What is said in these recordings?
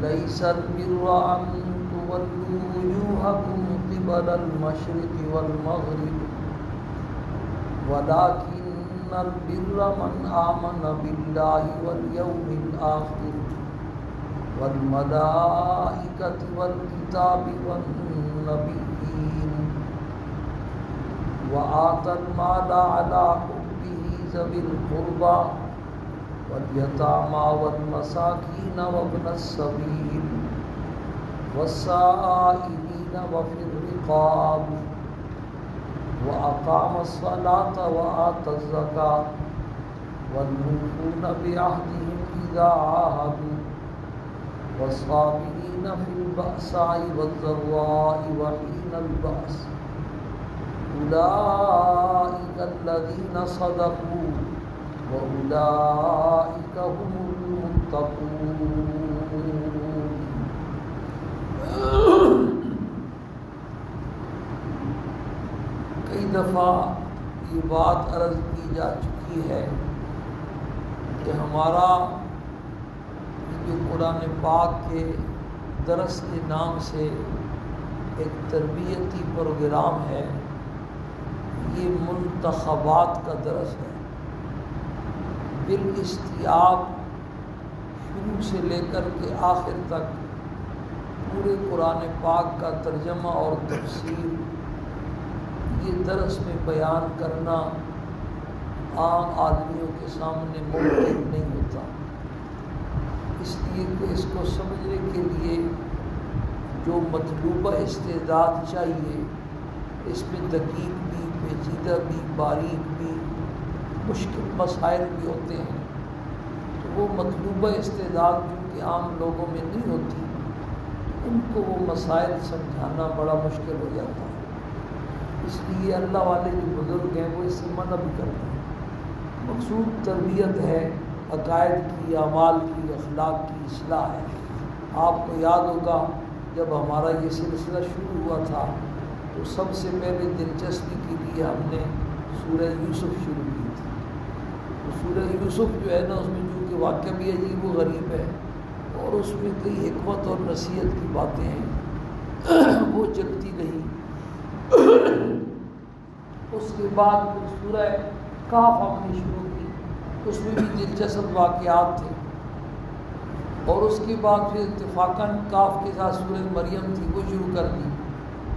ليس البر أن تولوا وجوهكم قبل المشرق والمغرب ولكن البر من آمن بالله واليوم الآخر والملائكة والكتاب والنبيين وآتى المال على حبه ذوي القربى واليتامى والمساكين وابن السبيل والسائلين وفي الرقاب وأقام الصلاة وآتى الزكاة والموفون بعهدهم إذا عاهدوا والصابرين في البأساء والضراء وحين البأس أولئك الذين صدقوا وأولئك هم المتقون۔ کئی دفعہ یہ بات عرض کی جا چکی ہے کہ ہمارا جو قرآن پاک کے درس کے نام سے ایک تربیتی پروگرام ہے، یہ منتخبات کا درس ہے۔ بالاستیاب شروع سے لے کر کے آخر تک پورے قرآن پاک کا ترجمہ اور تفسیر یہ درس میں بیان کرنا عام آدمیوں کے سامنے ممکن نہیں ہوتا، اس لیے کہ اس کو سمجھنے کے لیے جو مطلوبہ استعداد چاہیے، اس میں دقیق بھی، پیچیدہ بھی، باریک بھی، مشکل مسائل بھی ہوتے ہیں، تو وہ مطلوبہ استعداد کیونکہ عام لوگوں میں نہیں ہوتی، ان کو وہ مسائل سمجھانا بڑا مشکل ہو جاتا ہے۔ اس لیے اللہ والے جو بزرگ ہیں وہ اس سے منع بھی کرتے ہیں۔ مقصود تربیت ہے، عقائد کی، اعمال کی، اخلاق کی اصلاح ہے۔ آپ کو یاد ہوگا جب ہمارا یہ سلسلہ شروع ہوا تھا تو سب سے پہلے دلچسپی کے لیے ہم نے سورہ یوسف شروع کی تھی۔ تو سورہ یوسف جو ہے نا، اس میں جو کہ واقعہ بھی عجیب و غریب ہے اور اس میں کئی حکمت اور نصیحت کی باتیں ہیں، وہ چلتی نہیں۔ اس کے بعد پھر سورہ کاف ہم نے شروع کی، اس میں بھی دلچسپ واقعات تھے، اور اس کے بعد پھر اتفاقاً کاف کے ساتھ سورہ مریم تھی، وہ شروع کر دی۔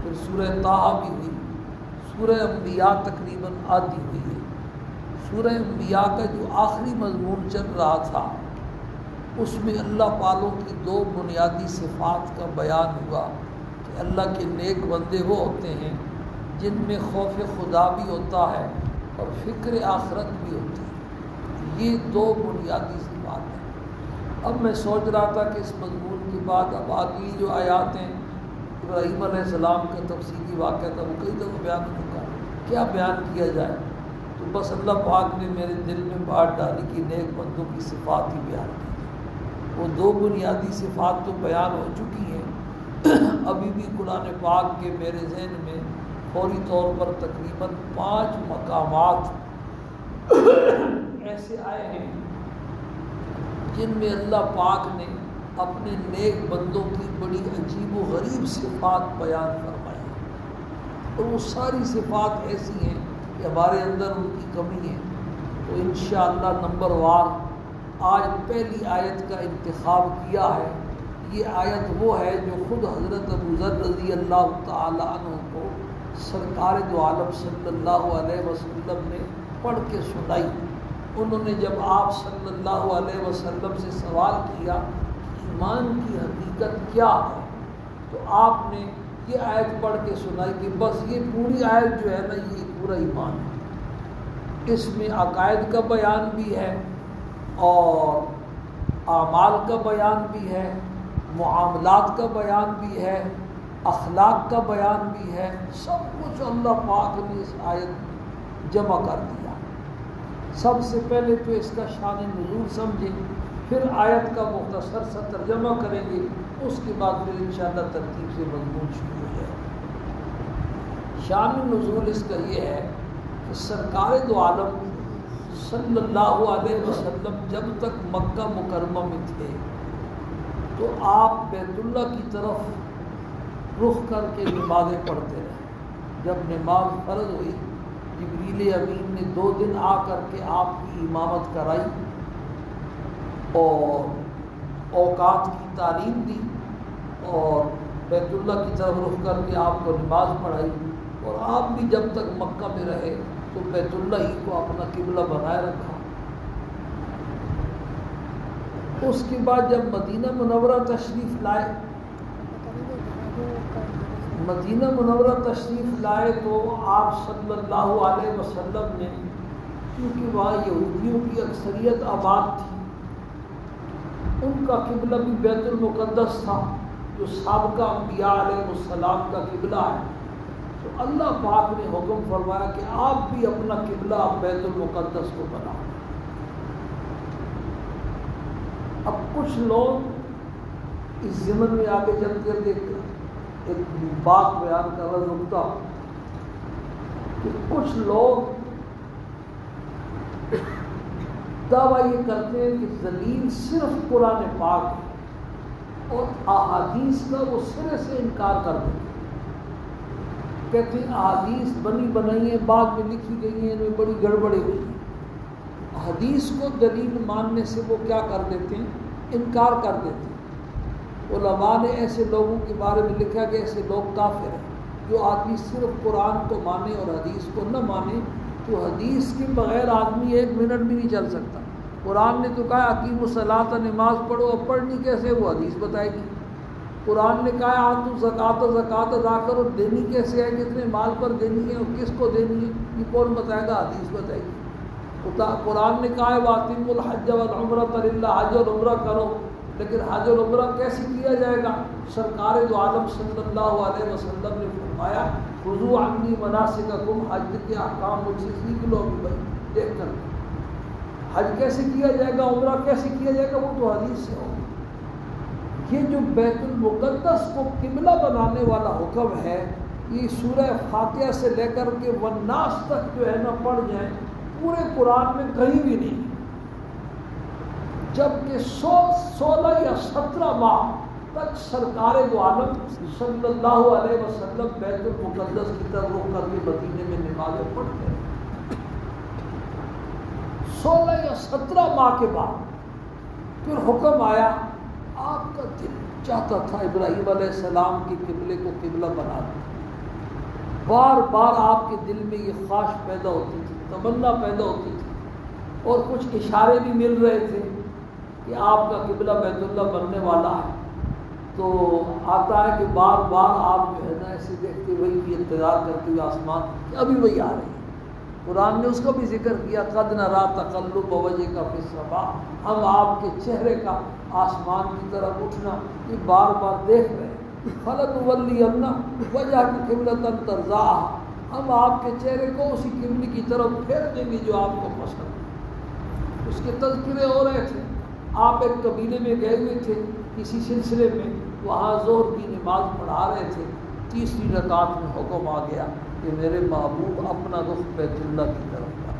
پھر سورہ طٰہٰ بھی ہوئی، سورہ انبیاء تقریباً آدھی ہوئی ہے۔ سورہ انبیاء کا جو آخری مضمون چل رہا تھا، اس میں اللہ والوں کی دو بنیادی صفات کا بیان ہوا کہ اللہ کے نیک بندے وہ ہوتے ہیں جن میں خوف خدا بھی ہوتا ہے اور فکر آخرت بھی ہوتی ہے۔ یہ دو بنیادی صفات ہیں۔ اب میں سوچ رہا تھا کہ اس مضمون کے بعد اب آگے جو آیات ہیں، ابراہیم علیہ السلام کا تفصیلی واقعہ تھا، وہ کئی دفعہ بیان ہو چکا، کیا بیان کیا جائے؟ تو بس اللہ پاک نے میرے دل میں بات ڈالی کہ نیک بندوں کی صفات ہی بیان کی۔ وہ دو بنیادی صفات تو بیان ہو چکی ہیں، ابھی بھی قرآن پاک کے میرے ذہن میں فوری طور پر تقریباً 5 مقامات ایسے آئے ہیں جن میں اللہ پاک نے اپنے نیک بندوں کی بڑی عجیب و غریب صفات بیان فرمائی، اور وہ ساری صفات ایسی ہیں کہ ہمارے اندر ان کی کمی ہے۔ تو انشاءاللہ نمبر وار آج پہلی آیت کا انتخاب کیا ہے۔ یہ آیت وہ ہے جو خود حضرت ابو ذر رضی اللہ تعالی عنہ کو سرکار دو عالم صلی اللہ علیہ وسلم نے پڑھ کے سنائی۔ انہوں نے جب آپ صلی اللہ علیہ وسلم سے سوال کیا ایمان کی حقیقت کیا ہے، تو آپ نے یہ آیت پڑھ کے سنائی کہ بس یہ پوری آیت جو ہے نا، یہ پورا ایمان ہے۔ اس میں عقائد کا بیان بھی ہے اور اعمال کا بیان بھی ہے، معاملات کا بیان بھی ہے، اخلاق کا بیان بھی ہے، سب کچھ اللہ پاک نے اس آیت میں جمع کر دیا۔ سب سے پہلے تو اس کا شان نزول سمجھیں، پھر آیت کا مختصر سا ترجمہ کریں گے، اس کے بعد پھر انشاءاللہ ترتیب سے مضمون شروع ہو جائے۔ شان نزول اس کا یہ ہے کہ سرکار دو عالم صلی اللہ علیہ وسلم جب تک مکہ مکرمہ میں تھے تو آپ بیت اللہ کی طرف رخ کر کے نمازیں پڑھتے رہے۔ جب نماز فرض ہوئی، جبریل امین نے 2 دن آ کر کے آپ کی امامت کرائی اور اوقات کی تعلیم دی اور بیت اللہ کی طرف رخ کر کے آپ کو نماز پڑھائی، اور آپ بھی جب تک مکہ میں رہے تو بیت اللہ ہی کو اپنا قبلہ بنائے رکھا۔ اس کے بعد جب مدینہ منورہ تشریف لائے تو آپ صلی اللہ علیہ وسلم نے، کیونکہ وہاں یہودیوں کی اکثریت آباد تھی، ان کا قبلہ بھی بیت المقدس تھا جو سابقہ انبیاء علیہ السلام کا قبلہ ہے، تو اللہ پاک نے حکم فرمایا کہ آپ بھی اپنا قبلہ بیت المقدس کو بناؤ۔ اب کچھ لوگ اس ضمن میں آگے چل کر ایک بات بیان کر رہا نکتہ کہ کچھ لوگ دعویٰ یہ کرتے ہیں کہ دلیل صرف قرآن پاک ہے اور احادیث کا وہ سرے سے انکار کر دیتے ہیں، کہتے ہیں احادیث بنی بنائی ہیں، بعد میں لکھی گئی ہیں، ان میں بڑی گڑبڑیں ہوئی ہیں۔ حدیث کو دلیل ماننے سے وہ کیا کر دیتے ہیں؟ انکار کر دیتے ہیں۔ علماء نے ایسے لوگوں کے بارے میں لکھا کہ ایسے لوگ کافر ہیں، جو آدمی صرف قرآن کو مانے اور حدیث کو نہ مانے، تو حدیث کے بغیر آدمی 1 منٹ بھی نہیں چل سکتا۔ قرآن نے تو کہا اقیم الصلاۃ، نماز پڑھو، اب پڑھنی کیسے وہ حدیث بتائے گی۔ قرآن نے کہا آتوا الزکوٰۃ، زکوٰۃ ادا کرو، دینی کیسے ہے، کتنے مال پر دینی ہے اور کس کو دینی ہے، یہ کون بتائے گا؟ حدیث بتائے گی۔ قرآن نے کہا ہے وَأَتِمُّوا الْحَجَّ وَالْعُمْرَةَ لِلَّهِ، حج اور عمرہ کرو، لیکن حج اور عمرہ کیسے کیا جائے گا؟ سرکار دو عالم صلی اللہ علیہ وسلم نے فرمایا خذوا عنی مناسککم، حج کے احکام مجھ سے سیکھ لو بھائی دیکھ کر۔ حج کیسے کیا جائے گا، عمرہ کیسے کیا جائے گا، وہ تو حدیث سے ہوگا۔ یہ جو بیت المقدس کو قبلہ بنانے والا حکم ہے، یہ سورہ فاتحہ سے لے کر کے والناس تک جو ہے نا پڑھ جائیں، پورے قرآن میں کہیں بھی نہیں، جبکہ 16 یا 17 ماہ تک سرکار دو عالم صلی اللہ علیہ وسلم بیت المقدس کی طرف رخ کر کے مدینے میں نمازیں پڑھتے ہیں۔ 16 یا 17 ماہ کے بعد پھر حکم آیا، آپ کا دل چاہتا تھا ابراہیم علیہ السلام کے قبلے کو قبلہ بنا دیں، بار بار آپ کے دل میں یہ خواہش پیدا ہوتی تھی، تمنا پیدا ہوتی تھی، اور کچھ اشارے بھی مل رہے تھے کہ آپ کا قبلہ بیت اللہ بننے والا ہے۔ تو آتا ہے کہ بار بار آپ جو ہے نا ایسے دیکھتے ہوئے یہ انتظار کرتے ہوئے آسمان کہ ابھی وہی آ رہی ہے۔ قرآن نے اس کو بھی ذکر کیا قد نری تقلب وجهک فی السماء، ہم آپ کے چہرے کا آسمان کی طرف اٹھنا یہ بار بار دیکھ رہے ہیں۔ فلنولینک وجهک قبلۃ ترضاها، ہم آپ کے چہرے کو اسی قبلے کی طرف پھیر دیں گے جو آپ کو پسند ہے۔ اس کے تذکرے ہو رہے تھے، آپ ایک قبیلے میں گئے ہوئے تھے کسی سلسلے میں، وہاں ظہر کی نماز پڑھا رہے تھے، 30ویں رکعت میں حکم آ گیا کہ میرے محبوب اپنا رخ بیت اللہ کی طرف کر۔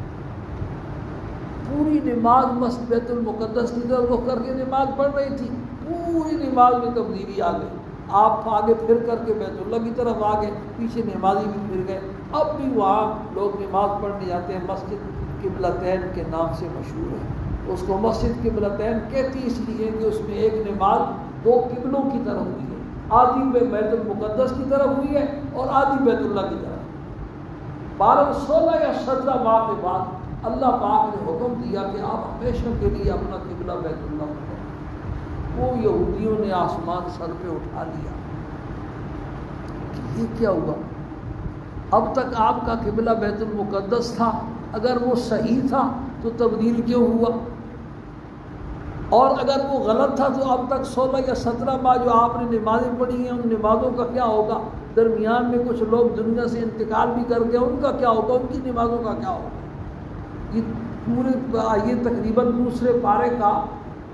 پوری نماز مسجد بیت المقدس کی طرف رخ کر کے نماز پڑھ رہی تھی، پوری نماز میں تبدیلی آ گئی، آپ آگے پھر کر کے بیت اللہ کی طرف آ گئے، پیچھے نمازی بھی پھر گئے۔ اب بھی وہاں لوگ نماز پڑھنے جاتے ہیں، مسجد قبلتین کے نام سے مشہور ہے۔ اس کو مسجد قبلتین کہتی اس لیے کہ اس میں ایک نماز 2 قبلوں کی طرف ہوئی ہے، آدھی بیت المقدس کی طرف ہوئی ہے اور آدھی بیت اللہ کی طرف۔ 16 یا 17 ماہ کے بعد اللہ پاک نے حکم دیا کہ آپ ہمیشہ کے لیے اپنا قبلہ بیت اللہ کریں۔ وہ یہودیوں نے آسمان سر پہ اٹھا لیا کہ یہ کیا ہوا، اب تک آپ کا قبلہ بیت المقدس تھا، اگر وہ صحیح تھا تو تبدیل کیوں ہوا، اور اگر وہ غلط تھا تو اب تک 16 یا 17 ماہ جو آپ نے نمازیں پڑھی ہیں ان نمازوں کا کیا ہوگا، درمیان میں کچھ لوگ دنیا سے انتقال بھی کر گئے، ان کا کیا ہوگا، ان کی نمازوں کا کیا ہوگا۔ یہ تقریباً دوسرے پارے کا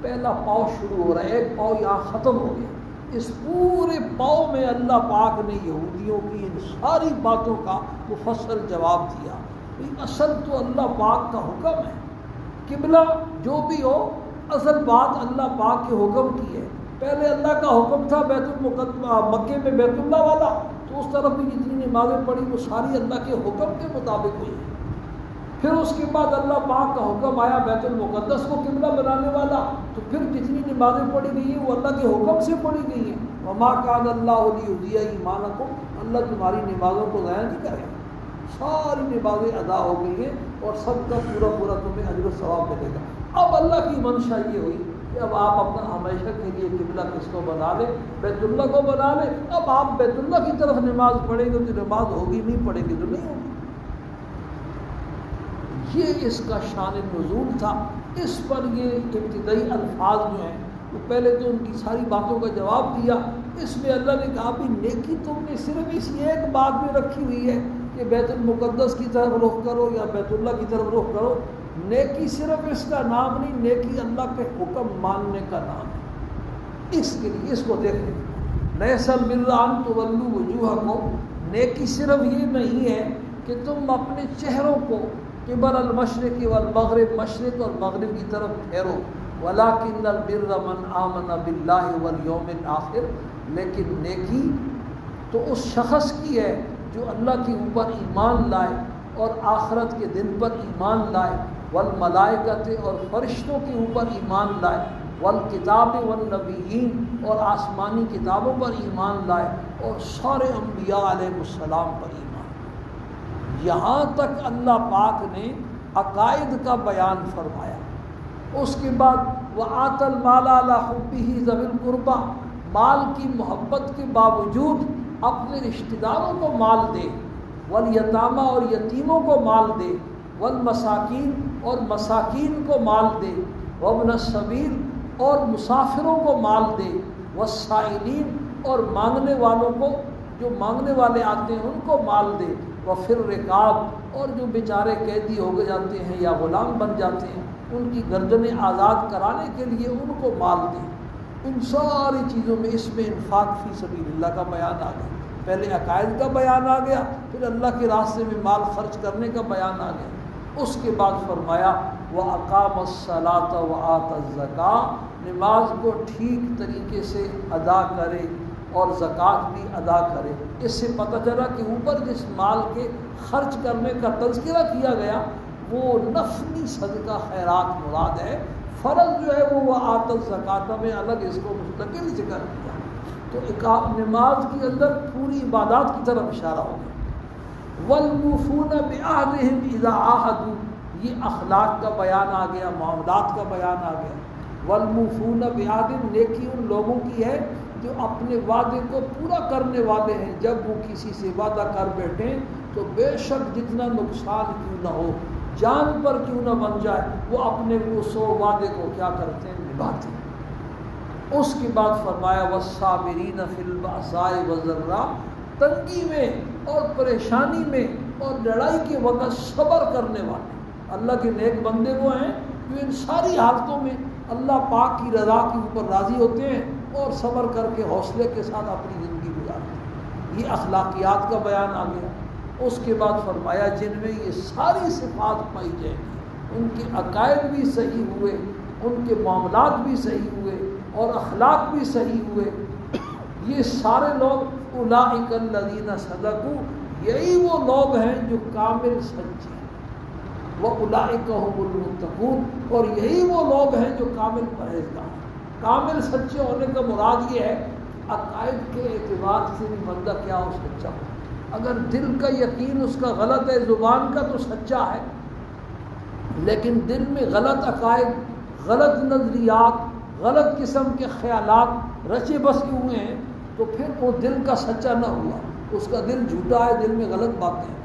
پہلا پاؤ شروع ہو رہا ہے، ایک پاؤ یہاں ختم ہو گیا۔ اس پورے پاؤ میں اللہ پاک نے یہودیوں کی ان ساری باتوں کا مفصل جواب دیا۔ اصل تو اللہ پاک کا حکم ہے، قبلہ جو بھی ہو، اصل بات اللہ پاک کے حکم کی ہے، پہلے اللہ کا حکم تھا مکے میں بیت اللہ والا، تو اس طرف بھی جتنی نمازیں پڑھی وہ ساری اللہ کے حکم کے مطابق ہوئی. پھر اس کے بعد اللہ پاک کا حکم آیا بیت المقدس کو قبلہ بنانے والا، تو پھر جتنی نمازیں پڑھی گئی ہیں وہ اللہ کے حکم سے پڑھی گئی ہیں. وما کان اللہ لیضیع ایمانکم، اللہ تمہاری نمازوں کو ضائع نہیں کرے گا. ساری نمازیں ادا ہو گئی ہیں اور سب کا پورا پورا تمہیں اجر و ثواب ملے گا. اب اللہ کی منشا یہ ہوئی کہ اب آپ اپنا ہمیشہ کے لیے قبلہ کس کو بنا لیں؟ بیت اللہ کو بنا لیں. اب آپ بیت اللہ کی طرف نماز پڑھیں گے تو نماز ہوگی، نہیں پڑھیں گے تو نہیں ہوگی. یہ اس کا شان نزول تھا. اس پر یہ ابتدائی الفاظ جو ہیں تو پہلے تو ان کی ساری باتوں کا جواب دیا. اس میں اللہ نے کہا بھی نیکی تم نے صرف اس ایک بات میں رکھی ہوئی ہے کہ بیت المقدس کی طرف رخ کرو یا بیت اللہ کی طرف رخ کرو. نیکی صرف اس کا نام نہیں، نیکی اللہ کے حکم ماننے کا نام ہے. اس کے لیے اس کو دیکھیں، لیس البر ان تولوا وجوہکم، نیکی صرف یہ نہیں ہے کہ تم اپنے چہروں کو قبل المشرق والمغرب، مشرق اور مغرب کی طرف پھیرو. ولکن البر من آمن باللہ والیوم الآخر، لیکن نیکی تو اس شخص کی ہے جو اللہ کے اوپر ایمان لائے اور آخرت کے دن پر ایمان لائے، والملائکۃ اور فرشتوں کے اوپر ایمان لائے، والکتاب والنبیین اور آسمانی کتابوں پر ایمان لائے، اور سارے انبیاء علیہ السلام پر ایمان. یہاں تک اللہ پاک نے عقائد کا بیان فرمایا. اس کے بعد وآت المال علی حبہ ذوی القربى، مال کی محبت کے باوجود اپنے رشتہ داروں کو مال دے، والیتامى اور یتیموں کو مال دے، والمساکین اور مساکین کو مال دے، وابن السبیل اور مسافروں کو مال دے، والسائلین اور مانگنے والوں کو، جو مانگنے والے آتے ہیں ان کو مال دے، وفی الرقاب اور جو بیچارے قیدی ہو جاتے ہیں یا غلام بن جاتے ہیں ان کی گردنیں آزاد کرانے کے لیے ان کو مال دے. ان ساری چیزوں میں اس میں انفاق فی سبیل اللہ کا بیان آ گیا. پہلے عقائد کا بیان آ گیا، پھر اللہ کے راستے میں مال خرچ کرنے کا بیان آ گیا. اس کے بعد فرمایا وَأَقَامَ الصَّلَاةَ وَآتَى الزَّكَاةَ، نماز کو ٹھیک طریقے سے ادا کرے اور زکوٰۃ بھی ادا کرے. اس سے پتہ چلا کہ اوپر جس مال کے خرچ کرنے کا تذکرہ کیا گیا وہ نفلی صدقہ خیرات مراد ہے. فرض جو ہے وہ وآتى الزَّكَاةَ میں الگ اس کو مستقل ذکر کیا. تو نماز کے اندر پوری عبادات کی طرف اشارہ ہو گیا. والموفون بعہدہم اذا عاہدوا، یہ اخلاق کا بیان آ گیا، معاملات کا بیان آ گیا. والموفون بعہدہم، نیکی ان لوگوں کی ہے جو اپنے وعدے کو پورا کرنے والے ہیں. جب وہ کسی سے وعدہ کر بیٹھیں تو بے شک جتنا نقصان کیوں نہ ہو، جان پر کیوں نہ بن جائے، وہ اپنے اس وعدے کو کیا کرتے ہیں؟ نبھاتے ہیں. اس کے بعد فرمایا والصابرین فی البأساء والضراء، تنگی میں اور پریشانی میں اور لڑائی کے وقت صبر کرنے والے. اللہ کے نیک بندے وہ ہیں جو ان ساری حالتوں میں اللہ پاک کی رضا کے اوپر راضی ہوتے ہیں اور صبر کر کے حوصلے کے ساتھ اپنی زندگی گزارتے ہیں. یہ اخلاقیات کا بیان آ گیا. اس کے بعد فرمایا جن میں یہ ساری صفات پائی جائیں گی، ان کے عقائد بھی صحیح ہوئے، ان کے معاملات بھی صحیح ہوئے اور اخلاق بھی صحیح ہوئے، یہ سارے لوگ اولئک الذین صدقوا، یہی وہ لوگ ہیں جو کامل سچے ہیں. واولئک هم المتقون، اور یہی وہ لوگ ہیں جو کامل پرہیزگار ہیں. کامل سچے ہونے کا مراد یہ ہے عقائد کے اعتبار سے بھی بندہ کیا ہو سچا ہو. اگر دل کا یقین اس کا غلط ہے، زبان کا تو سچا ہے، لیکن دل میں غلط عقائد، غلط نظریات، غلط قسم کے خیالات رچے بسے ہوئے ہیں تو پھر وہ دل کا سچا نہ ہوا، اس کا دل جھوٹا ہے، دل میں غلط باتیں ہیں.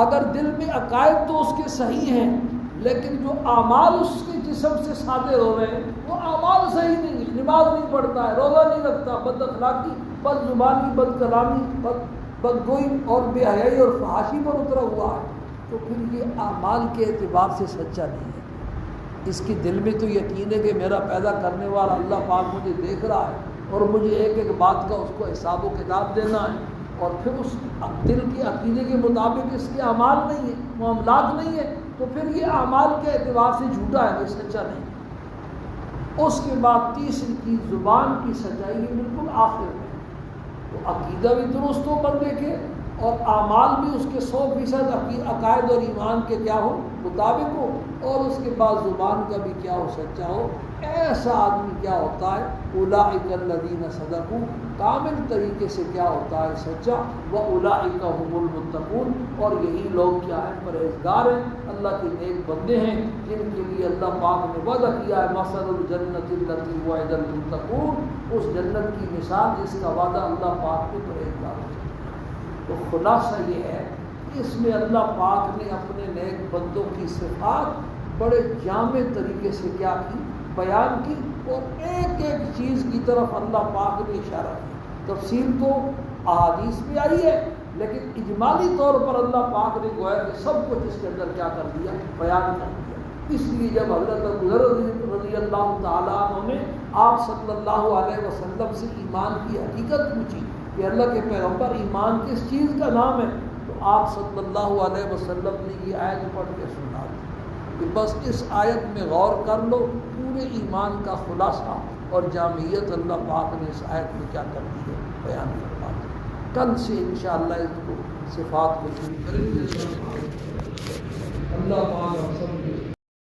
اگر دل میں عقائد تو اس کے صحیح ہیں لیکن جو اعمال اس کے جسم سے صادر ہو رہے ہیں وہ اعمال صحیح نہیں ہیں. نماز نہیں پڑھتا ہے، روزہ نہیں رکھتا، بد اخلاقی، بد زبانی، بد کلامی، بدگوئی اور بے حیائی اور فحاشی پر اترا ہوا ہے، تو پھر یہ اعمال کے اعتبار سے سچا نہیں ہے. اس کے دل میں تو یقین ہے کہ میرا پیدا کرنے والا اللہ پاک مجھے دیکھ رہا ہے اور مجھے ایک ایک بات کا اس کو حساب و کتاب دینا ہے، اور پھر اس دل کے عقیدے کے مطابق اس کے اعمال نہیں ہیں، معاملات نہیں ہیں، تو پھر یہ اعمال کے اعتبار سے جھوٹا ہے، یہ سچا نہیں. اس کے بعد تیسری چیز زبان کی سچائی ہے بالکل آخر میں. تو عقیدہ بھی درست ہو بندے کے اور اعمال بھی اس کے 100% عقائد اور ایمان کے کیا ہو مطابق ہو, اور اس کے بعد زبان کا بھی کیا ہو سچا ہو. ایسا آدمی کیا ہوتا ہے اولئک الذین صدقوا, کامل طریقے سے کیا ہوتا ہے سچا. واولئک هم المتقون, اور یہی لوگ کیا ہیں پرہیزگار ہیں, اللہ کے نیک بندے ہیں جن کے لیے اللہ پاک نے وعدہ کیا ہے مثل الجنۃ التي وعد المتقون, اس جنت کی مثال جس کا وعدہ اللہ پاک کے پرہیزگاروں سے. تو خلاصہ یہ ہے کہ اس میں اللہ پاک نے اپنے نیک بندوں کی صفات بڑے جامع طریقے سے کیا کی بیان کی, اور ایک ایک چیز کی طرف اللہ پاک نے اشارہ کیا. تفصیل تو احادیث میں آئی ہے, لیکن اجمالی طور پر اللہ پاک نے گویا کہ سب کچھ اس کے اندر کیا کر دیا بیان کر دیا. اس لیے جب حضرت رضی اللہ تعالیٰ عنہ نے آپ صلی اللہ علیہ وسلم سے ایمان کی حقیقت پوچھی کہ اللہ کے پیغمبر ایمان کس چیز کا نام ہے, تو آپ صلی اللہ علیہ وسلم نے یہ آیت پڑھ کے سنا دی کہ بس اس آیت میں غور کر لو, پورے ایمان کا خلاصہ اور جامعیت اللہ پاک نے اس آیت میں کیا کر دی ہے بیان کروا دی. کل سے انشاءاللہ اس کو صفات کو شروع کریں گے. اللہ پاک ہم سب